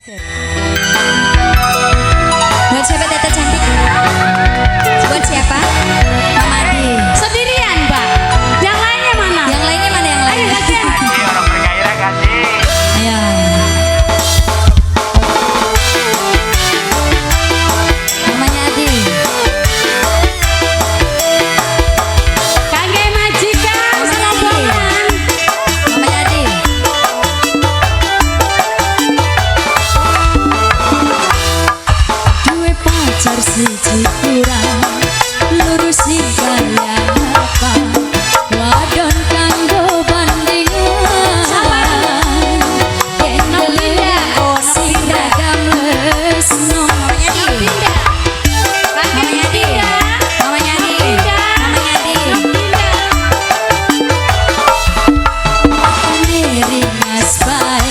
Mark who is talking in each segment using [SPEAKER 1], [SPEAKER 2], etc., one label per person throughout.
[SPEAKER 1] Buat siapa Tete cantik? Buat siapa? Mama Adi.
[SPEAKER 2] Sendirian, Mbak. Yang lainnya mana?
[SPEAKER 1] Yang lainnya mana yang lain?
[SPEAKER 2] Ayo, latihan.
[SPEAKER 3] Ini orang bergairah kasih.
[SPEAKER 1] Ayo. Mamanya Adi.
[SPEAKER 2] Kangge majikan serombongan.
[SPEAKER 1] Mamanya Adi. Duwe pacar siji kurang lurusi gaya apa wadon kanggo bandingan kendele sing ragam lesno mamanya Adi. Mamanya Adi. Mamanya Adi. Mamanya Adi. Miring aspai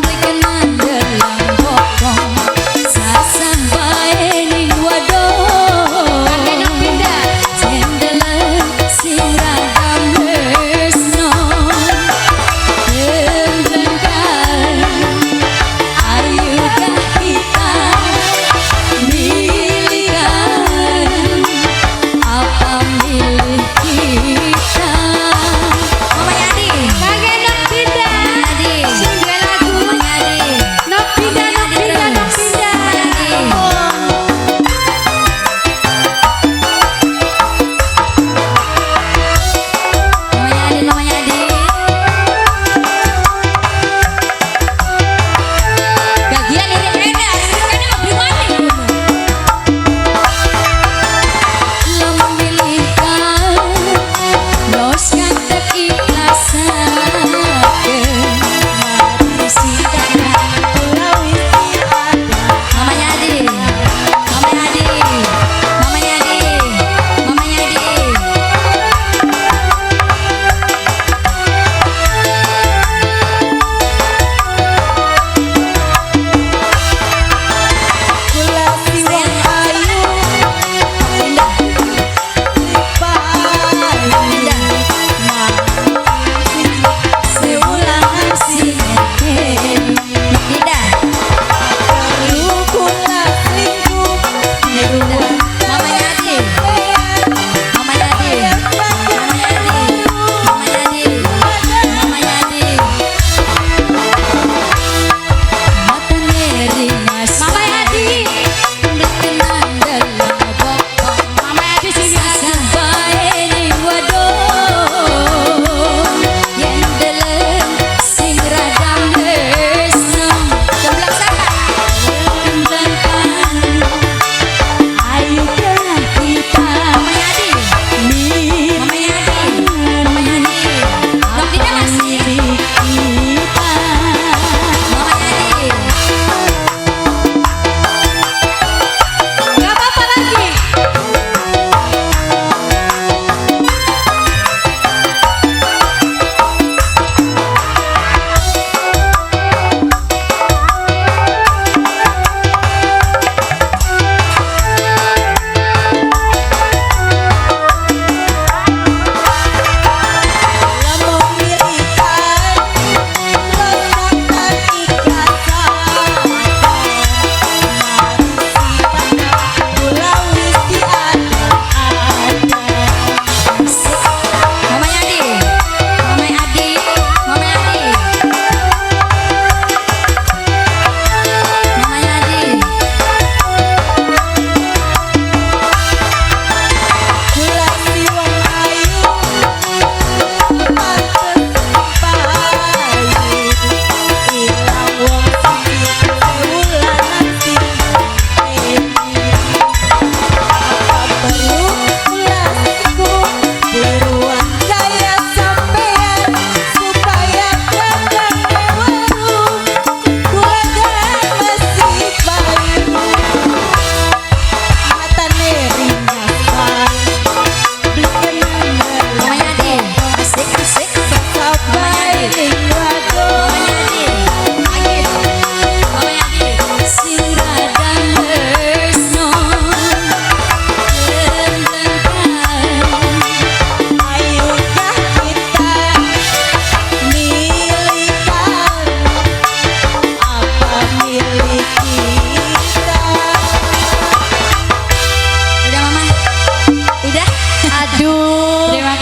[SPEAKER 1] berkenan dalam bokong sasampai ning wadon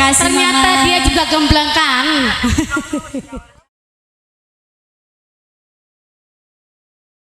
[SPEAKER 1] kasih
[SPEAKER 2] Ternyata
[SPEAKER 1] Mama.
[SPEAKER 2] dia juga gemblangkan.